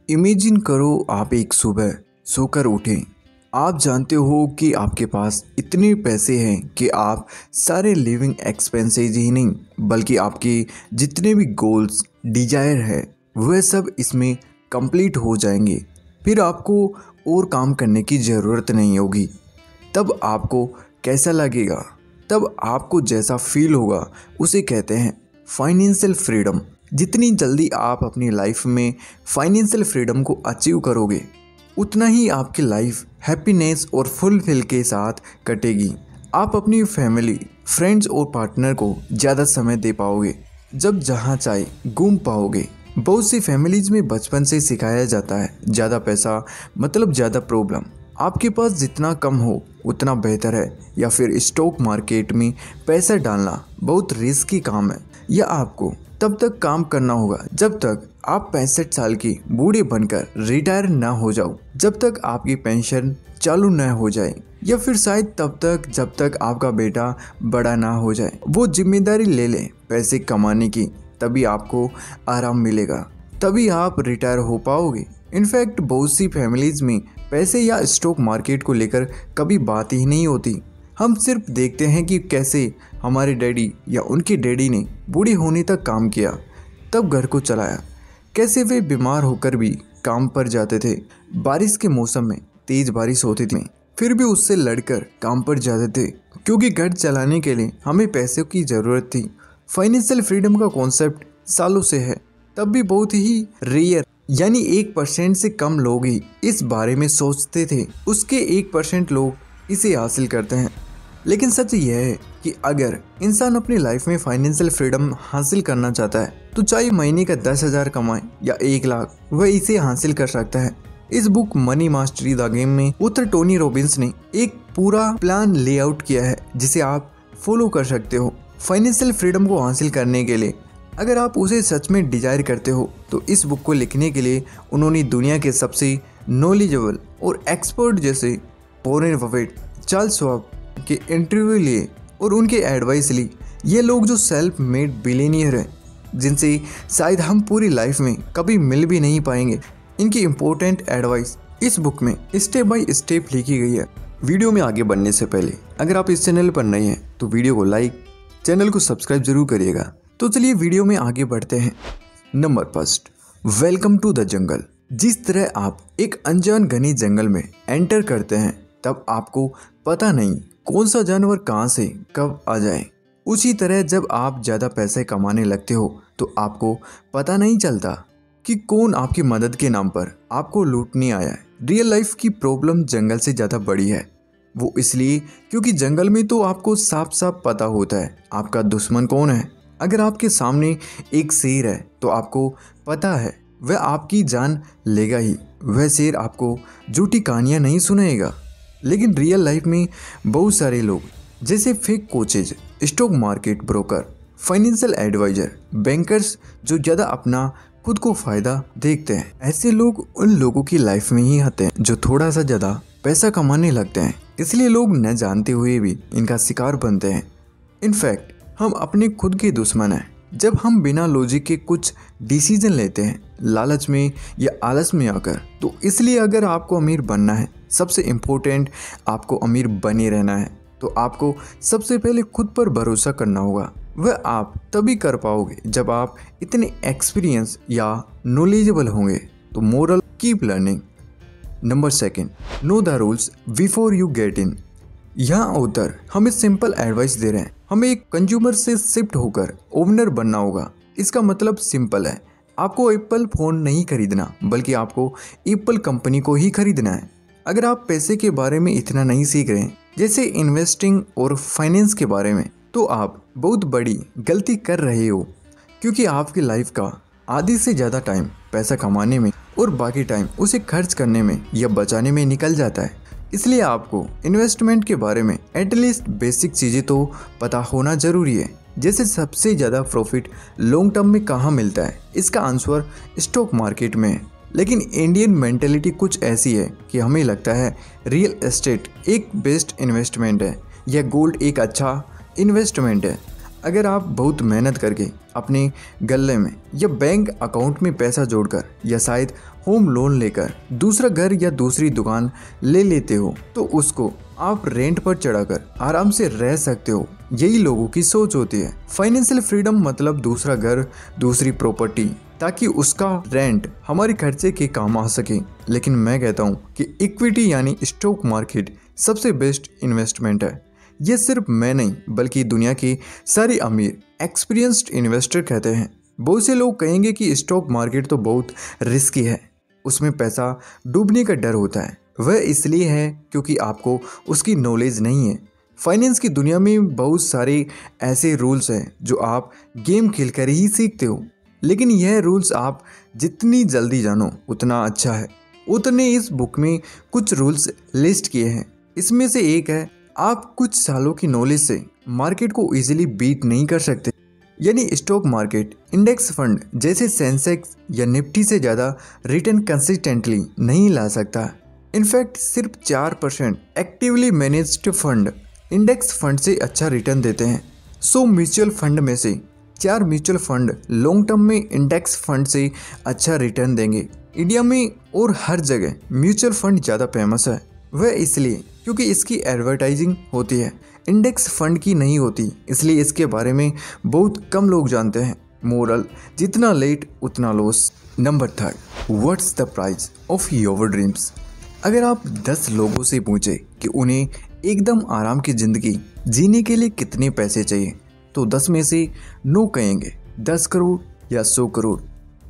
Imagine करो आप एक सुबह सोकर उठें। आप जानते हो कि आपके पास इतने पैसे हैं कि आप सारे लिविंग एक्सपेंसेस ही नहीं बल्कि आपके जितने भी गोल्स डिजायर है वह सब इसमें कंप्लीट हो जाएंगे। फिर आपको और काम करने की ज़रूरत नहीं होगी। तब आपको कैसा लगेगा? तब आपको जैसा फील होगा उसे कहते हैं फाइनेंशियल फ्रीडम। जितनी जल्दी आप अपनी लाइफ में फाइनेंशियल फ्रीडम को अचीव करोगे उतना ही आपकी लाइफ हैप्पीनेस और फुलफिल के साथ कटेगी। आप अपनी फैमिली, फ्रेंड्स और पार्टनर को ज़्यादा समय दे पाओगे। जब जहाँ चाहे घूम पाओगे। बहुत सी फैमिलीज में बचपन से सिखाया जाता है ज़्यादा पैसा मतलब ज़्यादा प्रॉब्लम। आपके पास जितना कम हो उतना बेहतर है, या फिर स्टॉक मार्केट में पैसा डालना बहुत रिस्की काम है, या आपको तब तक काम करना होगा जब तक आप 65 साल की बूढ़े बनकर रिटायर ना हो जाओ, जब तक आपकी पेंशन चालू न हो जाए, या फिर शायद तब तक जब तक आपका बेटा बड़ा ना हो जाए, वो जिम्मेदारी ले ले पैसे कमाने की। तभी आपको आराम मिलेगा, तभी आप रिटायर हो पाओगे। इनफैक्ट बहुत सी फैमिलीज में पैसे या स्टॉक मार्केट को लेकर कभी बात ही नहीं होती। हम सिर्फ देखते हैं कि कैसे हमारे डैडी या उनके डैडी ने बूढ़े होने तक काम किया, तब घर को चलाया, कैसे वे बीमार होकर भी काम पर जाते थे, बारिश के मौसम में तेज बारिश होती थी फिर भी उससे लड़कर काम पर जाते थे, क्योंकि घर चलाने के लिए हमें पैसों की ज़रूरत थी। फाइनेंशियल फ्रीडम का कॉन्सेप्ट सालों से है, तब भी बहुत ही रेयर यानी 1% से कम लोग ही इस बारे में सोचते थे। उसके 1% लोग इसे हासिल करते हैं। लेकिन सच यह है कि अगर इंसान अपनी लाइफ में फाइनेंशियल फ्रीडम हासिल करना चाहता है तो चाहे महीने का 10,000 कमाए या 1 लाख, वह इसे हासिल कर सकता है। इस book money mastery the game में उत्तर टोनी रॉबिन्स ने एक पूरा प्लान लेआउट किया है जिसे आप फॉलो कर सकते हो। फाइनेंशियल फ्रीडम को हासिल करने के लिए अगर आप उसे सच में डिजायर करते हो तो इस बुक को लिखने के लिए उन्होंने दुनिया के सबसे नॉलेजेबल और एक्सपर्ट जैसे वॉरेन बफेट, चार्ल्स श्वाब के इंटरव्यू लिए और उनके एडवाइस ली। ये लोग जो सेल्फ मेड बिलियनियर हैं, जिनसे शायद हम पूरी लाइफ में कभी मिल भी नहीं पाएंगे, इनकी इम्पोर्टेंट एडवाइस इस बुक में स्टेप बाय स्टेप लिखी गई है। वीडियो में आगे बढ़ने से पहले अगर आप इस चैनल पर नए हैं तो वीडियो को लाइक, चैनल को सब्सक्राइब जरूर करिएगा। तो चलिए वीडियो में आगे बढ़ते हैं। Number first, welcome to the jungle. जिस तरह आप एक अनजान घने जंगल में एंटर करते हैं तब आपको पता नहीं कौन सा जानवर कहाँ से कब आ जाए, उसी तरह जब आप ज़्यादा पैसे कमाने लगते हो तो आपको पता नहीं चलता कि कौन आपकी मदद के नाम पर आपको लूटने आया है। रियल लाइफ की प्रॉब्लम जंगल से ज़्यादा बड़ी है। वो इसलिए क्योंकि जंगल में तो आपको साफ साफ पता होता है आपका दुश्मन कौन है। अगर आपके सामने एक शेर है तो आपको पता है वह आपकी जान लेगा ही। वह शेर आपको झूठी कहानियाँ नहीं सुनाएगा। लेकिन रियल लाइफ में बहुत सारे लोग जैसे fake coaches, stock market broker, financial adviser, bankers जो ज़्यादा अपना खुद को फ़ायदा देखते हैं, ऐसे लोग उन लोगों की लाइफ में ही आते हैं जो थोड़ा सा ज़्यादा पैसा कमाने लगते हैं। इसलिए लोग न जानते हुए भी इनका शिकार बनते हैं। इनफैक्ट हम अपने खुद के दुश्मन हैं जब हम बिना लॉजिक के कुछ डिसीजन लेते हैं, लालच में या आलस में आकर। तो इसलिए अगर आपको अमीर बनना है, सबसे इम्पोर्टेंट आपको अमीर बने रहना है, तो आपको सबसे पहले खुद पर भरोसा करना होगा। वह आप तभी कर पाओगे जब आप इतने एक्सपीरियंस या नॉलेजेबल होंगे। तो moral, keep learning. Number second, know the rules before you get in. यहाँ ऑथर हमें सिंपल एडवाइस दे रहे हैं। हमें एक कंज्यूमर से शिफ्ट होकर ओनर बनना होगा। इसका मतलब सिंपल है, आपको एप्पल फ़ोन नहीं खरीदना बल्कि आपको एप्पल कंपनी को ही खरीदना है। अगर आप पैसे के बारे में इतना नहीं सीख रहे हैं जैसे इन्वेस्टिंग और फाइनेंस के बारे में, तो आप बहुत बड़ी गलती कर रहे हो, क्योंकि आपकी लाइफ का आधी से ज़्यादा टाइम पैसा कमाने में और बाकी टाइम उसे खर्च करने में या बचाने में निकल जाता है। इसलिए आपको इन्वेस्टमेंट के बारे में एटलीस्ट बेसिक चीज़ें तो पता होना ज़रूरी है। जैसे सबसे ज़्यादा प्रॉफिट लॉन्ग टर्म में कहाँ मिलता है, इसका आंसर स्टॉक मार्केट में है। लेकिन इंडियन मेंटेलिटी कुछ ऐसी है कि हमें लगता है रियल एस्टेट एक बेस्ट इन्वेस्टमेंट है या गोल्ड एक अच्छा इन्वेस्टमेंट है। अगर आप बहुत मेहनत करके अपने गल्ले में या बैंक अकाउंट में पैसा जोड़कर या शायद होम लोन लेकर दूसरा घर या दूसरी दुकान ले लेते हो तो उसको आप रेंट पर चढ़ाकर आराम से रह सकते हो। यही लोगों की सोच होती है। फाइनेंशियल फ्रीडम मतलब दूसरा घर, दूसरी प्रॉपर्टी, ताकि उसका रेंट हमारे खर्चे के काम आ सके। लेकिन मैं कहता हूँ कि इक्विटी यानी स्टॉक मार्केट सबसे बेस्ट इन्वेस्टमेंट है। ये सिर्फ मैं नहीं बल्कि दुनिया के सारे अमीर एक्सपीरियंस्ड इन्वेस्टर कहते हैं। बहुत से लोग कहेंगे कि स्टॉक मार्केट तो बहुत रिस्की है, उसमें पैसा डूबने का डर होता है। वह इसलिए है क्योंकि आपको उसकी नॉलेज नहीं है। फाइनेंस की दुनिया में बहुत सारे ऐसे रूल्स हैं जो आप गेम खेलकर ही सीखते हो, लेकिन यह रूल्स आप जितनी जल्दी जानो उतना अच्छा है। उतने इस बुक में कुछ रूल्स लिस्ट किए हैं। इसमें से एक है, आप कुछ सालों की नॉलेज से मार्केट को इजीली बीट नहीं कर सकते। यानी स्टॉक मार्केट इंडेक्स फंड जैसे सेंसेक्स या निफ्टी से ज़्यादा रिटर्न कंसिस्टेंटली नहीं ला सकता। इनफैक्ट सिर्फ 4% actively managed fund index fund से अच्छा रिटर्न देते हैं। 100 म्यूचुअल फंड में से 4 म्यूचुअल फंड लॉन्ग टर्म में इंडेक्स फंड से अच्छा रिटर्न देंगे। इंडिया में और हर जगह म्यूचुअल फंड ज़्यादा फेमस है। वह इसलिए क्योंकि इसकी एडवर्टाइजिंग होती है, इंडेक्स फंड की नहीं होती, इसलिए इसके बारे में बहुत कम लोग जानते हैं। मोरल, जितना लेट उतना loss. Number 3, what's the price of your dreams. अगर आप 10 लोगों से पूछे कि उन्हें एकदम आराम की ज़िंदगी जीने के लिए कितने पैसे चाहिए तो 10 में से 9 कहेंगे 10 करोड़ या 100 करोड़।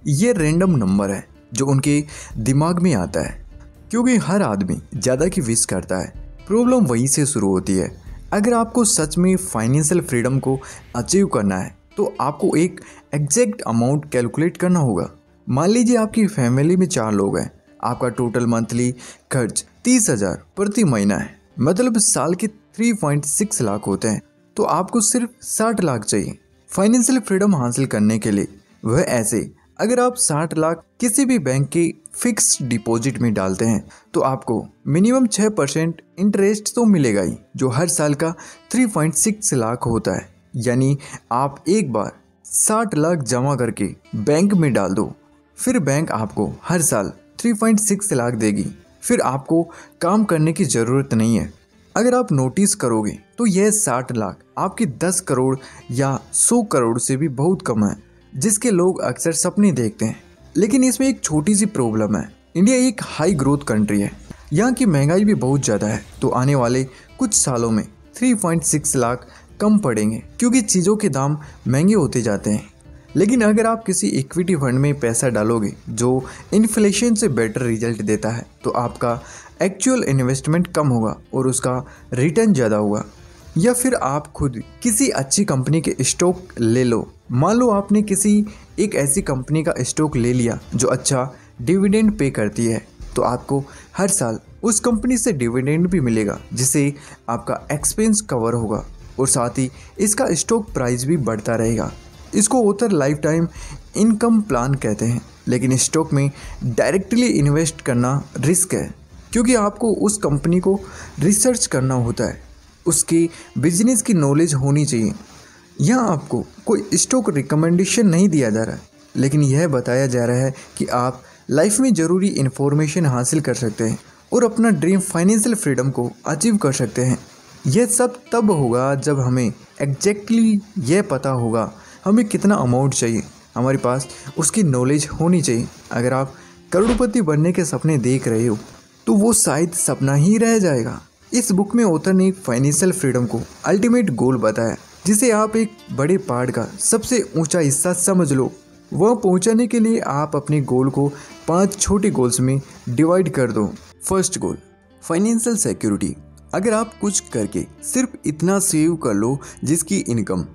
ये रैंडम नंबर है जो उनके दिमाग में आता है, क्योंकि हर आदमी ज़्यादा की विश करता है। प्रॉब्लम वहीं से शुरू होती है। अगर आपको सच में फाइनेंशियल फ्रीडम को अचीव करना है तो आपको एक एग्जैक्ट अमाउंट कैलकुलेट करना होगा। मान लीजिए आपकी फैमिली में 4 लोग हैं, आपका टोटल मंथली खर्च 30,000 प्रति महीना है, मतलब साल के 3.6 लाख होते हैं। तो आपको सिर्फ 60 लाख चाहिए फाइनेंशियल फ्रीडम हासिल करने के लिए। वह ऐसे, अगर आप 60 लाख किसी भी बैंक के फिक्स डिपॉजिट में डालते हैं तो आपको मिनिमम 6% इंटरेस्ट तो मिलेगा ही, जो हर साल का 3.6 लाख होता है। यानी आप एक बार 60 लाख जमा करके बैंक में डाल दो, फिर बैंक आपको हर साल 3.6 लाख देगी। फिर आपको काम करने की ज़रूरत नहीं है। अगर आप नोटिस करोगे तो यह 60 लाख आपके 10 करोड़ या 100 करोड़ से भी बहुत कम है, जिसके लोग अक्सर सपने देखते हैं। लेकिन इसमें एक छोटी सी प्रॉब्लम है। इंडिया एक हाई ग्रोथ कंट्री है, यहाँ की महंगाई भी बहुत ज़्यादा है, तो आने वाले कुछ सालों में 3.6 लाख कम पड़ेंगे क्योंकि चीज़ों के दाम महंगे होते जाते हैं। लेकिन अगर आप किसी इक्विटी फंड में पैसा डालोगे जो इन्फ्लेशन से बेटर रिजल्ट देता है तो आपका एक्चुअल इन्वेस्टमेंट कम होगा और उसका रिटर्न ज़्यादा होगा। या फिर आप खुद किसी अच्छी कंपनी के स्टॉक ले लो। मान लो आपने किसी एक ऐसी कंपनी का स्टॉक ले लिया जो अच्छा डिविडेंड पे करती है, तो आपको हर साल उस कंपनी से डिविडेंड भी मिलेगा, जिससे आपका एक्सपेंस कवर होगा और साथ ही इसका स्टॉक प्राइस भी बढ़ता रहेगा। इसको author life time income plan कहते हैं। लेकिन स्टॉक में डायरेक्टली इन्वेस्ट करना रिस्क है, क्योंकि आपको उस कंपनी को रिसर्च करना होता है, उसके बिजनेस की नॉलेज होनी चाहिए। यहाँ आपको कोई स्टॉक रिकमेंडेशन नहीं दिया जा रहा है, लेकिन यह बताया जा रहा है कि आप लाइफ में ज़रूरी इन्फॉर्मेशन हासिल कर सकते हैं और अपना ड्रीम फाइनेंशियल फ्रीडम को अचीव कर सकते हैं। यह सब तब होगा जब हमें एग्जैक्टली यह पता होगा हमें कितना अमाउंट चाहिए, हमारे पास उसकी नॉलेज होनी चाहिए। अगर आप करोड़पति बनने के सपने देख रहे हो तो वो शायद सपना ही रह जाएगा। इस बुक में ऑथर ने फाइनेंशियल फ्रीडम को अल्टीमेट गोल बताया, जिसे आप एक बड़े पहाड़ का सबसे ऊंचा हिस्सा समझ लो। वह पहुंचाने के लिए आप अपने गोल को 5 छोटे गोल्स में डिवाइड कर दो। First goal, financial security. अगर आप कुछ करके सिर्फ इतना सेव कर लो जिसकी इनकम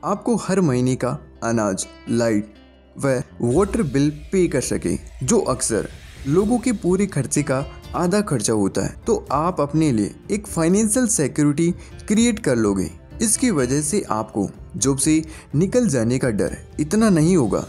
आपको हर महीने का अनाज, लाइट व वाटर बिल पे कर सके, जो अक्सर लोगों के पूरे खर्चे का आधा खर्चा होता है, तो आप अपने लिए एक फाइनेंशियल सिक्योरिटी क्रिएट कर लोगे। इसकी वजह से आपको जॉब से निकल जाने का डर इतना नहीं होगा।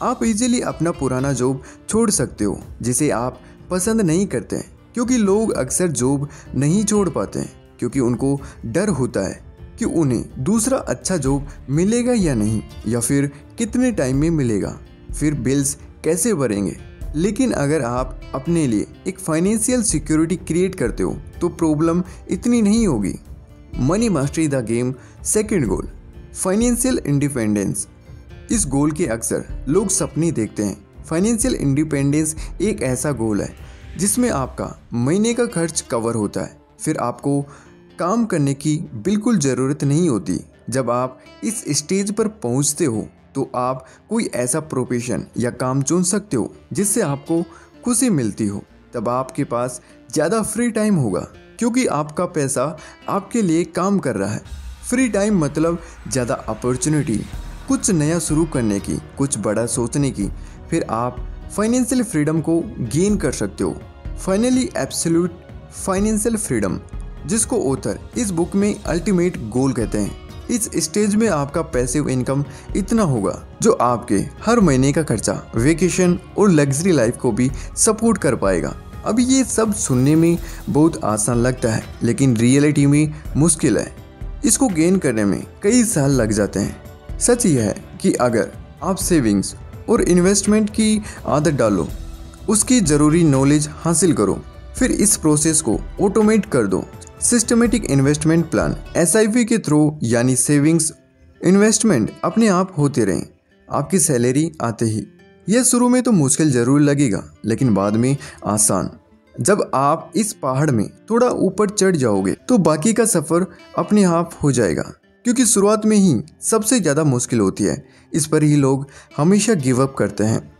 आप इजीली अपना पुराना जॉब छोड़ सकते हो जिसे आप पसंद नहीं करते हैं, क्योंकि लोग अक्सर जॉब नहीं छोड़ पाते हैं क्योंकि उनको डर होता है कि उन्हें दूसरा अच्छा जॉब मिलेगा या नहीं, या फिर कितने टाइम में मिलेगा, फिर बिल्स कैसे भरेंगे। लेकिन अगर आप अपने लिए एक फाइनेंशियल सिक्योरिटी क्रिएट करते हो तो प्रॉब्लम इतनी नहीं होगी। Money mastery the game second goal, financial independence. इस गोल के अक्सर लोग सपने देखते हैं। फाइनेंशियल इंडिपेंडेंस एक ऐसा गोल है जिसमें आपका महीने का खर्च कवर होता है, फिर आपको काम करने की बिल्कुल ज़रूरत नहीं होती। जब आप इस स्टेज पर पहुंचते हो तो आप कोई ऐसा प्रोफेशन या काम चुन सकते हो जिससे आपको खुशी मिलती हो। तब आपके पास ज़्यादा फ्री टाइम होगा क्योंकि आपका पैसा आपके लिए काम कर रहा है। फ्री टाइम मतलब ज़्यादा अपॉर्चुनिटी, कुछ नया शुरू करने की, कुछ बड़ा सोचने की। फिर आप फाइनेंशियल फ्रीडम को गेन कर सकते हो। फाइनली एब्सोल्यूट फाइनेंशियल फ्रीडम, जिसको ऑथर इस बुक में अल्टीमेट गोल कहते हैं। इस स्टेज में आपका पैसिव इनकम इतना होगा जो आपके हर महीने का खर्चा, वेकेशन और लग्जरी लाइफ को भी सपोर्ट कर पाएगा। अब ये सब सुनने में बहुत आसान लगता है लेकिन रियलिटी में मुश्किल है। इसको गेन करने में कई साल लग जाते हैं। सच यह है कि अगर आप सेविंग्स और इन्वेस्टमेंट की आदत डालो, उसकी ज़रूरी नॉलेज हासिल करो, फिर इस प्रोसेस को ऑटोमेट कर दो। सिस्टमेटिक इन्वेस्टमेंट प्लान SIP के थ्रू, यानी सेविंग्स इन्वेस्टमेंट अपने आप होते रहें आपकी सैलरी आते ही। यह शुरू में तो मुश्किल ज़रूर लगेगा लेकिन बाद में आसान। जब आप इस पहाड़ में थोड़ा ऊपर चढ़ जाओगे तो बाकी का सफ़र अपने आप हो जाएगा, क्योंकि शुरुआत में ही सबसे ज़्यादा मुश्किल होती है। इस पर ही लोग हमेशा गिव अप करते हैं।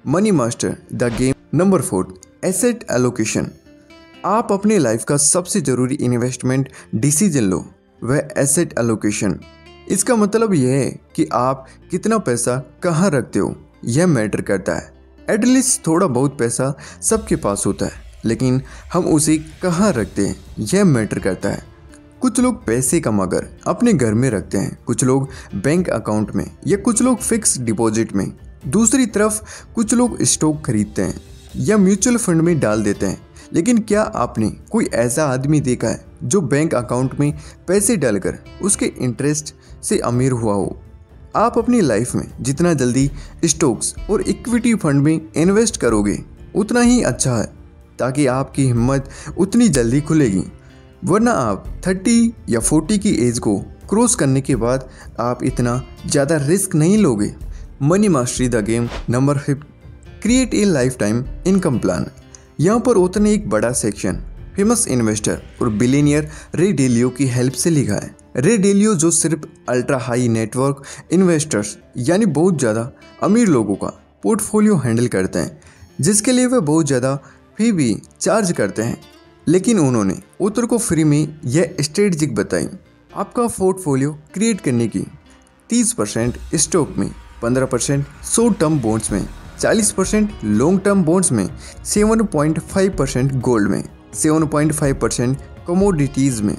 Money master the game number 4, asset allocation. आप अपने लाइफ का सबसे ज़रूरी इन्वेस्टमेंट डिसीजन लो, वह एसेट एलोकेशन। इसका मतलब यह है कि आप कितना पैसा कहाँ रखते हो, यह मैटर करता है। एटलीस्ट थोड़ा बहुत पैसा सबके पास होता है, लेकिन हम उसे कहाँ रखते हैं यह मैटर करता है। कुछ लोग पैसे कमाकर अपने घर में रखते हैं, कुछ लोग बैंक अकाउंट में, या कुछ लोग फिक्स डिपॉजिट में। दूसरी तरफ कुछ लोग स्टॉक खरीदते हैं या म्यूचुअल फंड में डाल देते हैं। लेकिन क्या आपने कोई ऐसा आदमी देखा है जो बैंक अकाउंट में पैसे डालकर उसके इंटरेस्ट से अमीर हुआ हो? आप अपनी लाइफ में जितना जल्दी स्टॉक्स और इक्विटी फंड में इन्वेस्ट करोगे उतना ही अच्छा है, ताकि आपकी हिम्मत उतनी जल्दी खुलेगी। वरना आप 30 या 40 की एज को क्रॉस करने के बाद आप इतना ज़्यादा रिस्क नहीं लोगे। Money mastery the game number 5, create a life time income plan. यहाँ पर ऑथर ने एक बड़ा सेक्शन फेमस इन्वेस्टर और बिलियनियर रे डेलियो की हेल्प से लिखा है। रे डेलियो जो सिर्फ अल्ट्रा हाई नेटवर्क इन्वेस्टर्स यानी बहुत ज़्यादा अमीर लोगों का पोर्टफोलियो हैंडल करते हैं, जिसके लिए वे बहुत ज़्यादा फी भी चार्ज करते हैं। लेकिन उन्होंने ऑथर को फ्री में यह स्ट्रेटजिक बताई। आपका पोर्टफोलियो क्रिएट करने की 30% स्टॉक में, 15% शॉर्ट टर्म बॉन्ड्स में, 40% लॉन्ग टर्म बॉन्ड्स में, 7.5% गोल्ड में, 7.5% कमोडिटीज़ में।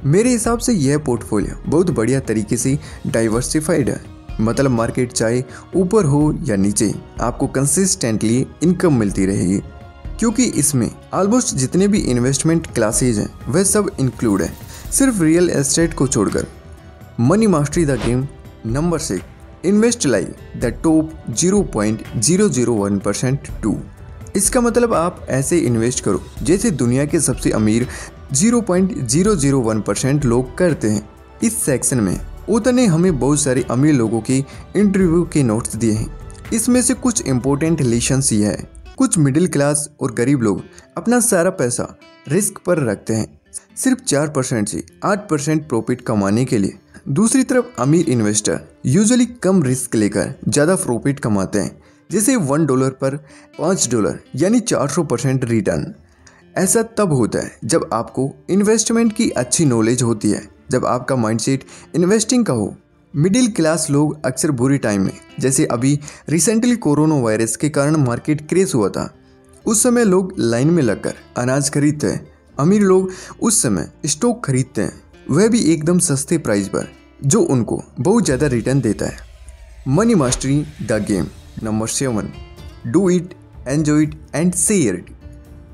मेरे हिसाब से यह पोर्टफोलियो बहुत बढ़िया तरीके से डाइवर्सिफाइड है। मतलब मार्केट चाहे ऊपर हो या नीचे, आपको कंसिस्टेंटली इनकम मिलती रहेगी, क्योंकि इसमें ऑलमोस्ट जितने भी इन्वेस्टमेंट क्लासेज हैं वह सब इंक्लूड है, सिर्फ रियल एस्टेट को छोड़कर। Money mastery the game number 6, invest like the top 0.001% too. इसका मतलब आप ऐसे इन्वेस्ट करो जैसे दुनिया के सबसे अमीर 0.001% लोग करते हैं। इस सेक्शन में ऑथर ने हमें बहुत सारे अमीर लोगों के इंटरव्यू के नोट्स दिए हैं। इसमें से कुछ इंपॉर्टेंट लेसन्स ये है। कुछ मिडिल क्लास और गरीब लोग अपना सारा पैसा रिस्क पर रखते हैं, सिर्फ 4% से 8% प्रॉफिट कमाने के लिए। दूसरी तरफ अमीर इन्वेस्टर यूजुअली कम रिस्क लेकर ज़्यादा प्रॉफिट कमाते हैं, जैसे $1 पर $5 यानी 400% रिटर्न। ऐसा तब होता है जब आपको इन्वेस्टमेंट की अच्छी नॉलेज होती है, जब आपका माइंडसेट इन्वेस्टिंग का हो। मिडिल क्लास लोग अक्सर बुरे टाइम में, जैसे अभी रिसेंटली कोरोना वायरस के कारण मार्केट क्रैश हुआ था, उस समय लोग लाइन में लगकर अनाज खरीदते हैं। अमीर लोग उस समय स्टॉक खरीदते हैं, वह भी एकदम सस्ते प्राइस पर, जो उनको बहुत ज़्यादा रिटर्न देता है। Money mastery the game number 7, do it, enjoy it and share it.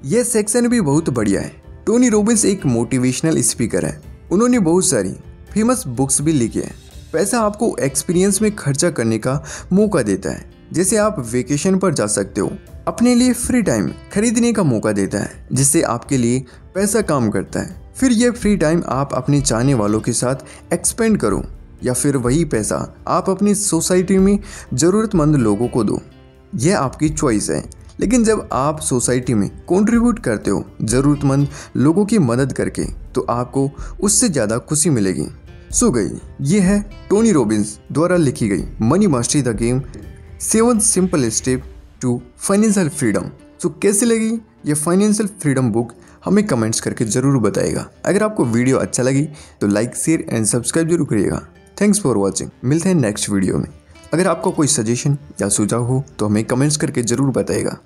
यह सेक्शन भी बहुत बढ़िया है। टोनी रॉबिन्स एक मोटिवेशनल स्पीकर है। उन्होंने बहुत सारी फेमस बुक्स भी लिखी है। पैसा आपको एक्सपीरियंस में खर्चा करने का मौका देता है, जैसे आप वेकेशन पर जा सकते हो। अपने लिए फ्री टाइम खरीदने का मौका देता है, जिससे आपके लिए पैसा काम करता है। फिर ये फ्री टाइम आप अपने चाहने वालों के साथ एक्सपेंड करो, या फिर वही पैसा आप अपनी सोसाइटी में ज़रूरतमंद लोगों को दो। यह आपकी चॉइस है, लेकिन जब आप सोसाइटी में कंट्रीब्यूट करते हो ज़रूरतमंद लोगों की मदद करके, तो आपको उससे ज़्यादा खुशी मिलेगी। सो गई, ये है टोनी रॉबिन्स द्वारा लिखी गई money mastery the game 7 simple step to financial freedom. So कैसी लगी ये फाइनेंशियल फ्रीडम बुक, हमें कमेंट्स करके ज़रूर बताइएगा। अगर आपको वीडियो अच्छा लगी तो लाइक, शेयर एंड सब्सक्राइब जरूर करिएगा। Thanks for watching. मिलते हैं नेक्स्ट वीडियो में। अगर आपको कोई सजेशन या सुझाव हो तो हमें कमेंट्स करके ज़रूर बताइएगा।